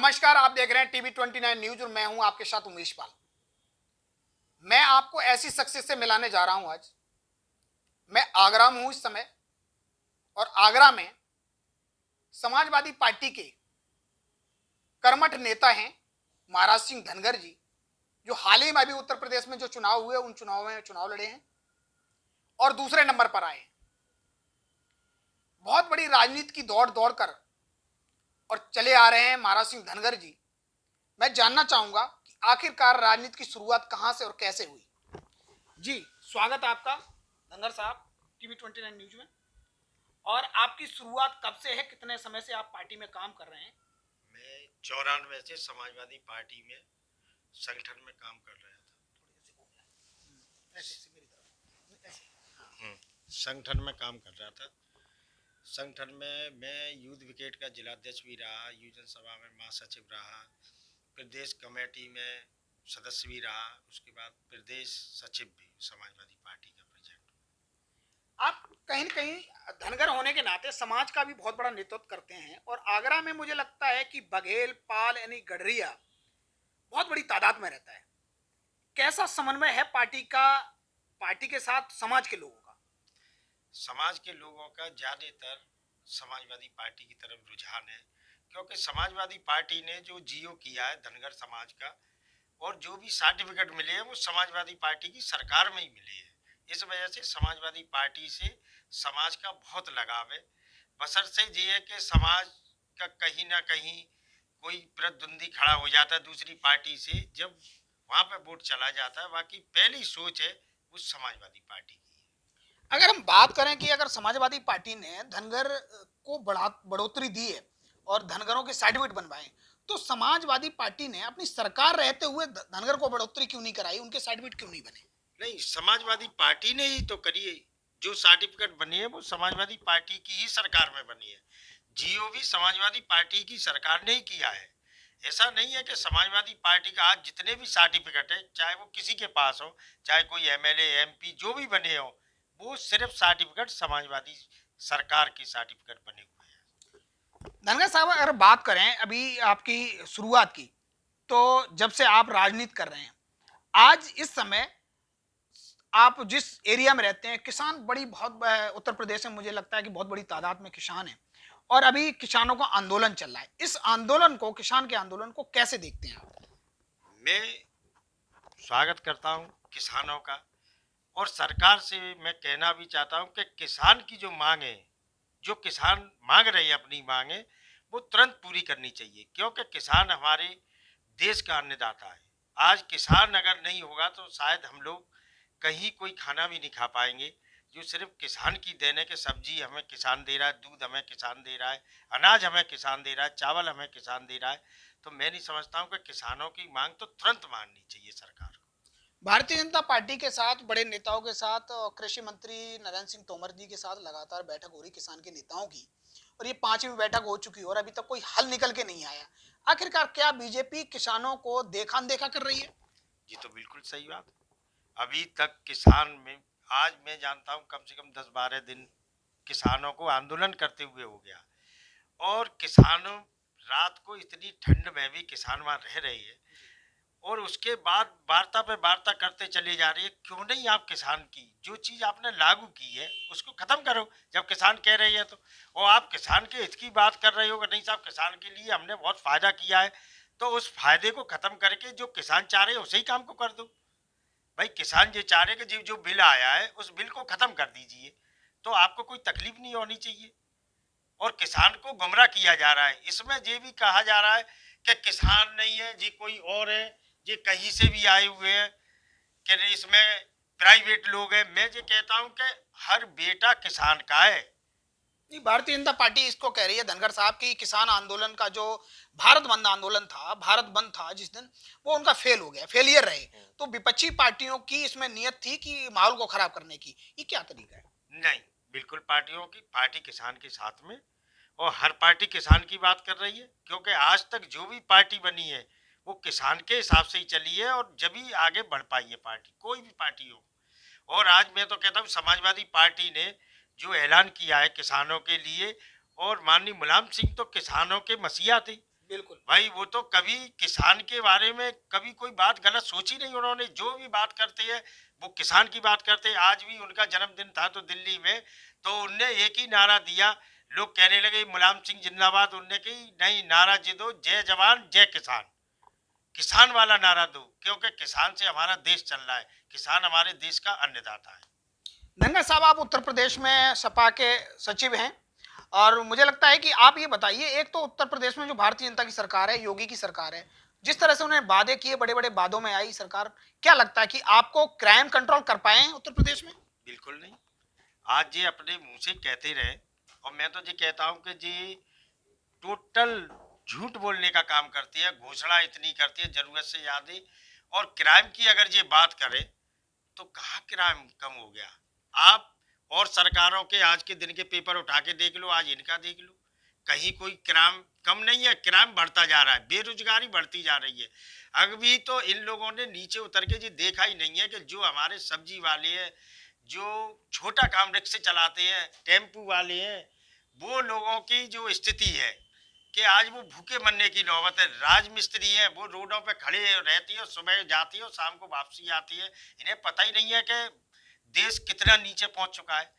नमस्कार, आप देख रहे हैं टीवी 29 न्यूज और मैं हूं आपके साथ उमेश पाल। मैं आपको ऐसी शख्सियत से मिलाने जा रहा हूं आज। मैं आगरा में हूं इस समय और आगरा में समाजवादी पार्टी के कर्मठ नेता हैं महाराज सिंह धनगर जी, जो हाल ही में अभी उत्तर प्रदेश में जो चुनाव हुए उन चुनाव में चुनाव लड़े हैं और दूसरे नंबर पर आए हैं। बहुत बड़ी राजनीति की दौड़ दौड़ कर और चले आ रहे हैं महाराज सिंह धनगर जी। मैं जानना चाहूंगा कि आखिरकार राजनीति की शुरुआत कहां से और कैसे हुई। जी, स्वागत है आपका धनगर साहब टीवी 29 न्यूज में। और आपकी शुरुआत कब से है, कितने समय से आप पार्टी में काम कर रहे हैं? मैं 94 से समाजवादी पार्टी में संगठन में काम कर रहा था। संगठन में काम कर रहा था। संगठन में मैं यूथ विकेट का जिलाध्यक्ष भी रहा, युवजन सभा में महासचिव रहा, प्रदेश कमेटी में सदस्य भी रहा, उसके बाद प्रदेश सचिव भी समाजवादी पार्टी का प्रेसिडेंट। आप कहीं न कहीं धनगर होने के नाते समाज का भी बहुत बड़ा नेतृत्व करते हैं और आगरा में मुझे लगता है कि बघेल, पाल यानी गडरिया बहुत बड़ी तादाद में रहता है। कैसा समन्वय है पार्टी के साथ समाज के लोगों का? समाज के लोगों का ज़्यादातर समाजवादी पार्टी की तरफ रुझान है, क्योंकि समाजवादी पार्टी ने जो जियो किया है धनगर समाज का और जो भी सर्टिफिकेट मिले हैं वो समाजवादी पार्टी की सरकार में ही मिले हैं। इस वजह से समाजवादी पार्टी से समाज का बहुत लगाव है। बशर्ते ये है कि समाज का कहीं ना कहीं कोई प्रतिद्वंदी खड़ा हो जाता है दूसरी पार्टी से, जब वहाँ पे वोट चला जाता है, बाकी पहली सोच है उस समाजवादी पार्टी की। अगर हम बात करें कि अगर समाजवादी पार्टी ने धनगर को बढ़ोतरी दी है और धनगरों के सर्टिफिकेट बनवाए, तो समाजवादी पार्टी ने अपनी सरकार रहते हुए धनगर को बढ़ोतरी क्यों नहीं कराई, उनके सर्टिफिकेट क्यों नहीं बने? नहीं, समाजवादी पार्टी ने ही तो करी है। जो सर्टिफिकेट बनी है वो समाजवादी पार्टी की ही सरकार में बनी है। जियो भी समाजवादी पार्टी की सरकार ने ही किया है। ऐसा नहीं है कि समाजवादी पार्टी का आज जितने भी सर्टिफिकेट है, चाहे वो किसी के पास हो, चाहे कोई एमएलए एमपी जो भी बने हो, वो सिर्फ सर्टिफिकेट समाजवादी सरकार के सर्टिफिकेट बने हुए हैं। धनगर साहब, अगर बात करें अभी आपकी शुरुआत की, तो जब से आप राजनीति कर रहे हैं, आज इस समय आप जिस एरिया में रहते हैं, किसान बड़ी बहुत उत्तर प्रदेश में मुझे लगता है कि बहुत बड़ी तादाद में किसान है और अभी किसानों का आंदोलन चल रहा है। इस आंदोलन को, किसान के आंदोलन को कैसे देखते हैं आप? मैं स्वागत करता हूं किसानों का, और सरकार से मैं कहना भी चाहता हूं कि किसान की जो मांग है, जो किसान मांग रहे हैं अपनी मांगे, वो तुरंत पूरी करनी चाहिए, क्योंकि किसान हमारे देश का अन्नदाता है। आज किसान अगर नहीं होगा तो शायद हम लोग कहीं कोई खाना भी नहीं खा पाएंगे। जो सिर्फ किसान की देने के सब्जी हमें किसान दे रहा है, दूध हमें किसान दे रहा है, अनाज हमें किसान दे रहा है, चावल हमें किसान दे रहा है, तो मैं नहीं समझता हूँ कि किसानों की मांग तो तुरंत माननी चाहिए सरकार को। भारतीय जनता पार्टी के साथ, बड़े नेताओं के साथ और कृषि मंत्री नरेंद्र सिंह तोमर जी के साथ लगातार बैठक हो रही किसान के नेताओं की, और ये पांचवी बैठक हो चुकी है और अभी तक कोई हल निकल के नहीं आया। आखिरकार क्या बीजेपी किसानों को देखा अनदेखा कर रही है? जी, तो बिल्कुल सही बात। अभी तक किसान में, आज मैं जानता हूँ कम से कम 10-12 दिन किसानों को आंदोलन करते हुए हो गया, और किसानों रात को इतनी ठंड में भी किसान वहाँ रह रहे हैं, और उसके बाद वार्ता पे वार्ता करते चले जा रही है। क्यों नहीं आप किसान की जो चीज़ आपने लागू की है उसको ख़त्म करो, जब किसान कह रही है तो। और आप किसान के हित की बात कर रहे हो कि नहीं साहब किसान के लिए हमने बहुत फ़ायदा किया है, तो उस फायदे को ख़त्म करके जो किसान चाह रहे हैं उसी काम को कर दो। भाई किसान ये चाह रहे कि जो जो बिल आया है उस बिल को ख़त्म कर दीजिए, तो आपको कोई तकलीफ नहीं होनी चाहिए। और किसान को गुमराह किया जा रहा है। इसमें ये भी कहा जा रहा है कि किसान नहीं है जी, कोई और है, ये कहीं से भी आए हुए हैं, कि इसमें प्राइवेट लोग हैं। मैं ये कहता हूं कि हर बेटा किसान का है। नहीं, भारतीय जनता पार्टी इसको कह रही है धनगर साहब की किसान आंदोलन का जो भारत बंद आंदोलन था, भारत बंद था जिस दिन, वो उनका फेल हो गया, फेलियर रहे। तो विपक्षी पार्टियों की इसमें नियत थी कि माहौल को खराब करने की। ये क्या तरीका है? नहीं, बिल्कुल पार्टियों की पार्टी किसान के साथ में, और हर पार्टी किसान की बात कर रही है, क्योंकि आज तक जो भी पार्टी बनी है वो किसान के हिसाब से ही चली है, और जब ही आगे बढ़ पाई है पार्टी, कोई भी पार्टी हो। और आज मैं तो कहता हूँ समाजवादी पार्टी ने जो ऐलान किया है किसानों के लिए, और माननीय मुलायम सिंह तो किसानों के मसीहा थे, बिल्कुल। भाई वो तो कभी किसान के बारे में कभी कोई बात गलत सोची नहीं उन्होंने। जो भी बात करते हैं वो किसान की बात करते हैं। आज भी उनका जन्मदिन था तो दिल्ली में, तो उनने एक ही नारा दिया। लोग कहने लगे मुलायम सिंह जिंदाबाद, उनने की नहीं, नारा जी दो, जय जवान जय किसान। किसान वाला नारा दो, क्योंकि किसान से हमारा देश चल रहा है, किसान हमारे देश का अन्नदाता है। धनगर साहब, आप उत्तर प्रदेश में सपा के सचिव हैं, और मुझे लगता है कि आप ये बताइए, एक तो उत्तर प्रदेश में जो भारतीय जनता की सरकार है, योगी की सरकार है, जिस तरह से उन्होंने वादे किए, बड़े बड़े वादों में आई सरकार, क्या लगता है कि आपको क्राइम कंट्रोल कर पाए हैं उत्तर प्रदेश में? बिल्कुल नहीं। आज ये अपने मुंह से कहते रहे, और मैं तो ये कहता हूं कि जी टोटल झूठ बोलने का काम करती है, घोषणा इतनी करती है जरूरत से ज्यादा। और क्राइम की अगर ये बात करें तो कहाँ क्राइम कम हो गया? आप और सरकारों के आज के दिन के पेपर उठा के देख लो, आज इनका देख लो, कहीं कोई क्राइम कम नहीं है, क्राइम बढ़ता जा रहा है, बेरोजगारी बढ़ती जा रही है। अभी तो इन लोगों ने नीचे उतर के ये देखा ही नहीं है कि जो हमारे सब्जी वाले हैं, जो छोटा काम रिक्शे चलाते हैं, टेम्पू वाले हैं, वो लोगों की जो स्थिति है कि आज वो भूखे मरने की नौबत है। राजमिस्त्री है, वो रोडों पे खड़े रहती है, सुबह जाती है और शाम को वापसी आती है। इन्हें पता ही नहीं है कि देश कितना नीचे पहुंच चुका है।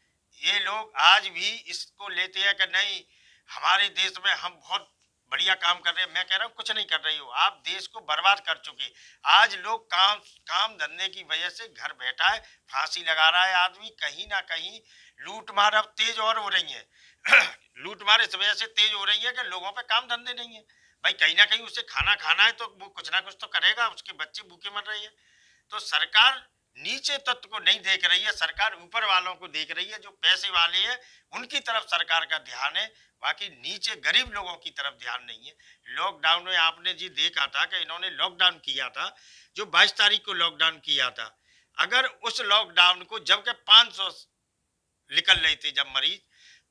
ये लोग आज भी इसको लेते हैं कि नहीं, हमारे देश में हम बहुत बढ़िया काम कर रहे हैं। मैं कह रहा हूँ कुछ नहीं कर रही हो, आप देश को बर्बाद कर चुके। आज लोग काम काम धंधे की वजह से घर बैठा है, फांसी लगा रहा है आदमी। कहीं ना कहीं लूट मार अब तेज और हो रही है। लूट मार इस वजह से तेज हो रही है कि लोगों पे काम धंधे नहीं है। भाई कहीं ना कहीं उसे खाना खाना है तो वो कुछ ना कुछ तो करेगा, उसके बच्चे भूखे मर रहे हैं। तो सरकार नीचे तत्व को नहीं देख रही है, सरकार ऊपर वालों को देख रही है, जो पैसे वाले हैं उनकी तरफ सरकार का ध्यान है, बाकी नीचे गरीब लोगों की तरफ ध्यान नहीं है। लॉकडाउन में आपने जी देखा था कि इन्होंने लॉकडाउन किया था, जो 22 तारीख को लॉकडाउन किया था। अगर उस लॉकडाउन को जबकि 500 निकल रहे थे जब मरीज,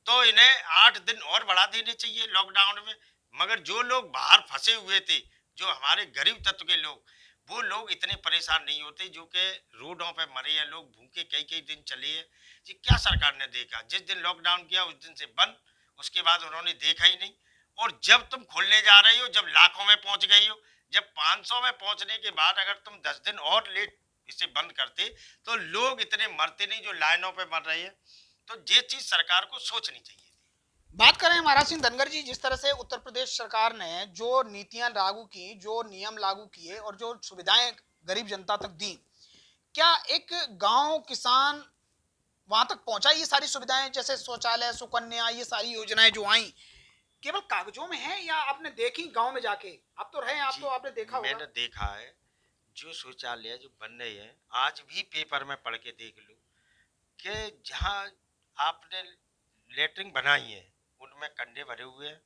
तो इन्हें 8 दिन और बढ़ा देने चाहिए लॉकडाउन में। मगर जो लोग बाहर फंसे हुए थे, जो हमारे गरीब तत्व के लोग, वो लोग इतने परेशान नहीं होते, जो कि रोडों पे मरे हैं लोग, भूखे कई कई दिन चले हैं। जी क्या सरकार ने देखा? जिस दिन लॉकडाउन किया उस दिन से बंद, उसके बाद उन्होंने देखा ही नहीं। और जब तुम खोलने जा रही हो, जब लाखों में पहुंच गई हो, जब 500 में पहुंचने के बाद अगर तुम 10 दिन और लेट इसे बंद करते, तो लोग इतने मरते नहीं जो लाइनों पे मर रहे हैं। तो ये चीज सरकार को सोचनी चाहिए। बात करें महाराज सिंह धनगर जी, जिस तरह से उत्तर प्रदेश सरकार ने जो नीतियां लागू की, जो नियम लागू किए और जो सुविधाएं गरीब जनता तक दी, क्या एक गांव किसान वहां तक पहुंचा? ये सारी सुविधाएं जैसे शौचालय, सुकन्या, ये सारी योजनाएं जो आई, केवल कागजों में है या आपने देखी गांव में जाके? आप तो रहे, आप जी, तो आपने देखा होगा। मैंने देखा है। जो शौचालय जो बन रहे हैं, आज भी पेपर में पढ़ के देख लो कि जहाँ आपने लेटरिन बनाई है उनमें कंडे भरे हुए हैं,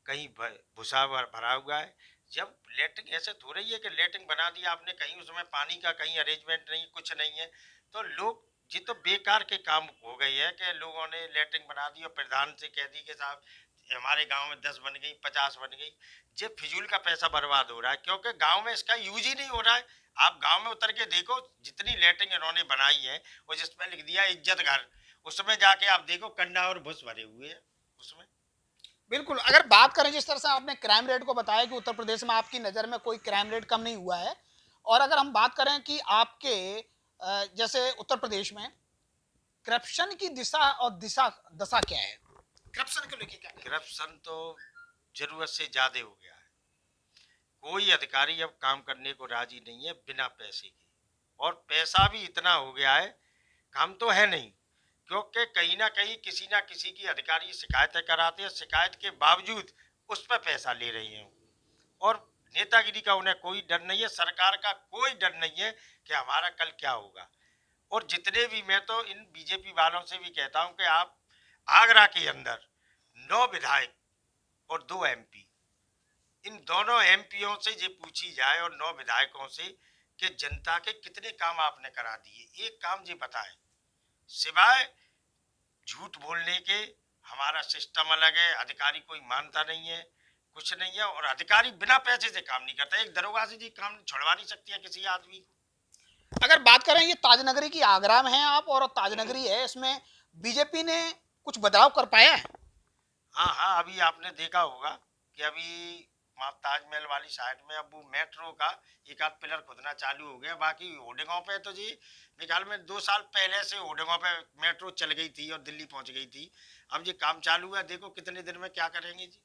कहीं भूसा भरा हुआ है। जब लेटरिन ऐसे हो रही है कि लेटरिन बना दिया आपने, कहीं उसमें पानी का कहीं अरेंजमेंट नहीं, कुछ नहीं है, तो लोग ये तो बेकार के काम हो गई है कि लोगों ने लेटरिन बना दी और प्रधान से कह दी कि साहब हमारे गांव में 10 बन गई, 50 बन गई। ये फिजूल का पैसा बर्बाद हो रहा है, क्योंकि गांव में इसका यूज ही नहीं हो रहा है। आप गांव में उतर के देखो, जितनी लेटरिन इन्होंने बनाई है और जिसमें लिख दिया इज्जत घर, उसमें जाके आप देखो कंडा और भुस भरे हुए हैं उसमें। बिल्कुल। अगर बात करें, जिस तरह से आपने क्राइम रेट को बताया कि उत्तर प्रदेश में आपकी नज़र में कोई क्राइम रेट कम नहीं हुआ है, और अगर हम बात करें कि आपके जैसे उत्तर प्रदेश में करप्शन की दिशा और दिशा दशा क्या है, करप्शन को लेके क्या कहना है? करप्शन तो जरूरत से ज्यादा हो गया है। कोई अधिकारी अब काम करने को राजी नहीं है बिना पैसे के, और पैसा भी इतना हो गया है, काम तो है नहीं। क्योंकि कहीं ना किसी की अधिकारी शिकायतें कराते हैं, शिकायत के बावजूद उस पर पैसा ले रहे हैं। और नेतागिरी का उन्हें कोई डर नहीं है, सरकार का कोई डर नहीं है कि हमारा कल क्या होगा। और जितने भी, मैं तो इन बीजेपी वालों से भी कहता हूं कि आप आगरा के अंदर 9 विधायक और 2 एमपी, इन दोनों एमपीओ से ये पूछी जाए और 9 विधायकों से कि जनता के कितने काम आपने करा दिए, एक काम ये बताएं सिवाय झूठ बोलने के। हमारा सिस्टम अलग है, अधिकारी कोई मानता नहीं है, कुछ नहीं है, और अधिकारी बिना पैसे से काम नहीं करता। एक दरोगा से जी काम छुड़वा नहीं सकती है किसी आदमी को। अगर बात करें, ये ताजनगरी की आगरा में है आप, और ताजनगरी है, इसमें बीजेपी ने कुछ बदलाव कर पाया है? हाँ हाँ, अभी आपने देखा होगा कि अभी वहाँ ताजमहल वाली साइड में अब वो मेट्रो का एक आध पिलर खुदना चालू हो गया। बाकी होर्डिंगों पे तो जी मेरे ख्याल में 2 साल पहले से होर्डिंगों पे मेट्रो चल गई थी और दिल्ली पहुंच गई थी। अब जी काम चालू है, देखो कितने दिन में क्या करेंगे जी।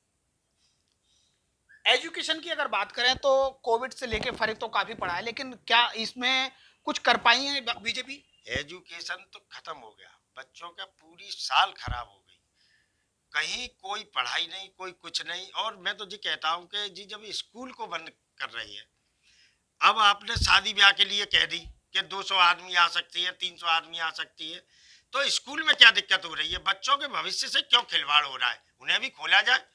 एजुकेशन की अगर बात करें तो कोविड से लेके फर्क तो काफी पड़ा है, लेकिन क्या इसमें कुछ कर पाई है बीजेपी? एजुकेशन तो खत्म हो गया, बच्चों का पूरी साल खराब हो गई। कहीं कोई पढ़ाई नहीं, कोई कुछ नहीं। और मैं तो जी कहता हूँ कि जी जब स्कूल को बंद कर रही है, अब आपने शादी ब्याह के लिए कह दी कि 200 आदमी आ सकती है, 300 आदमी आ सकती है, तो स्कूल में क्या दिक्कत हो रही है? बच्चों के भविष्य से क्यों खिलवाड़ हो रहा है? उन्हें भी खोला जाए।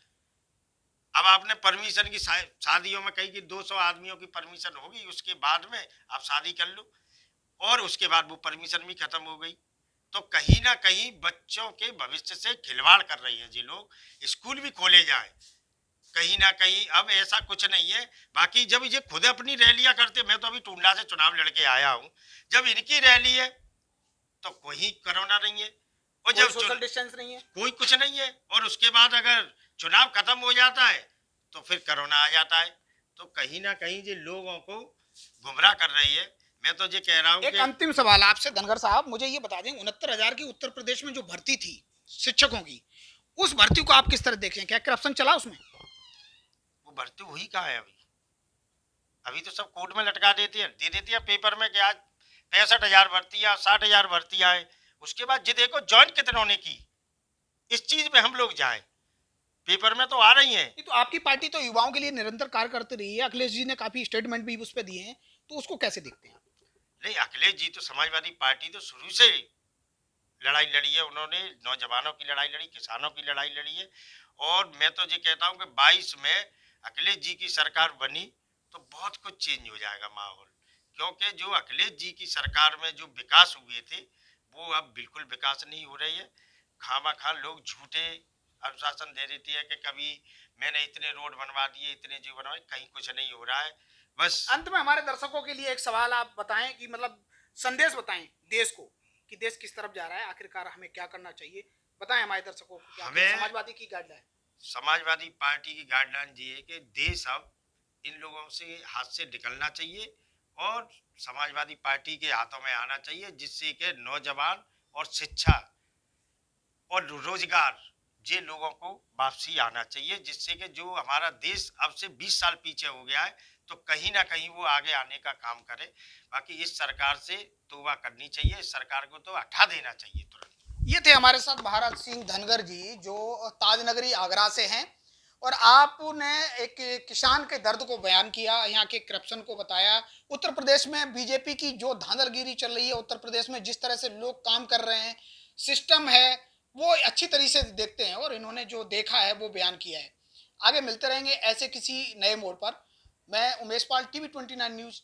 अब आपने परमिशन की शादियों में कही कि 200 आदमियों की परमिशन होगी, उसके बाद में आप शादी कर लो, और उसके बाद वो परमिशन भी खत्म हो गई। तो कहीं ना कहीं बच्चों के भविष्य से खिलवाड़ कर रही है जी लोग। स्कूल भी खोले जाए कहीं ना कहीं, अब ऐसा कुछ नहीं है। बाकी जब ये खुद अपनी रैलियां करते, मैं तो अभी टुंडा से चुनाव लड़के आया हूँ, जब इनकी रैली है तो कोई कोरोना नहीं है, और कोई जब सोशल डिस्टेंस नहीं है। कोई कुछ नहीं है, और उसके बाद अगर चुनाव खत्म हो जाता है तो फिर कोरोना आ जाता है। तो कहीं ना कहीं ये लोगों को गुमराह कर रही है। मैं तो ये कह रहा हूँ एक कि अंतिम सवाल आपसे धनगर साहब, मुझे ये बता दें, 69,000 की उत्तर प्रदेश में जो भर्ती थी शिक्षकों की, उस भर्ती को आप किस तरह देखें? क्या करप्शन चला उसमें? वो भर्ती हुई कहाँ है अभी? अभी तो सब कोर्ट में लटका देती है, दे देती है पेपर में कि आज 65,000 भर्तियां, 60,000 भर्तियां हैं। उसके बाद ये देखो ज्वाइन कितनों ने की। इस चीज में हम लोग जाए, पेपर में तो आ रही हैं। तो आपकी पार्टी तो युवाओं के लिए निरंतर कार्य करती रही है, अखिलेश जी ने काफी स्टेटमेंट भी उस पर दिए हैं, तो उसको कैसे देखते हैं? नहीं, अखिलेश जी तो समाजवादी पार्टी तो शुरू से लड़ाई लड़ी है। उन्होंने नौजवानों की लड़ाई लड़ी, किसानों की लड़ाई लड़ी है। और मैं तो ये कहता हूँ कि 22 में अखिलेश जी की सरकार बनी तो बहुत कुछ चेंज हो जाएगा माहौल। क्योंकि जो अखिलेश जी की सरकार में जो विकास हुए थे, वो अब बिल्कुल विकास नहीं हो रही है। खामा खां लोग झूठे अनुशासन दे देती है कि कभी मैंने इतने रोड बनवा दिए, इतने जो बनवाए, कहीं कुछ नहीं हो रहा है बस। अंत में हमारे दर्शकों के लिए एक सवाल आप बताएं कि मतलब संदेश बताएं देश को कि देश किस तरफ जा रहा है, आखिरकार हमें क्या करना चाहिए, बताएं हमारे दर्शकों को कि आखिर हमें समाजवादी की गाइडलाइन। समाजवादी पार्टी की गाइडलाइन ये है कि देश अब इन लोगों से हाथ से निकलना चाहिए और समाजवादी पार्टी के हाथों में आना चाहिए, जिससे कि नौजवान और शिक्षा और रोजगार, ये लोगों को वापसी आना चाहिए, जिससे कि जो हमारा देश अब से 20 साल पीछे हो गया है, तो कहीं ना कहीं वो आगे आने का काम करे। बाकी इस सरकार से तौबा करनी चाहिए, इस सरकार को तो हटा देना चाहिए तुरंत। ये थे हमारे साथ भारत सिंह धनगर जी, जो ताजनगरी आगरा से हैं, और आपने एक किसान के दर्द को बयान किया, यहाँ के करप्शन को बताया। उत्तर प्रदेश में बीजेपी की जो धांधलगिरी चल रही है, उत्तर प्रदेश में जिस तरह से लोग काम कर रहे हैं, सिस्टम है, वो अच्छी तरीके से देखते हैं, और इन्होंने जो देखा है वो बयान किया है। आगे मिलते रहेंगे ऐसे किसी नए मोड़ पर। मैं उमेश पाल, TV 29 न्यूज।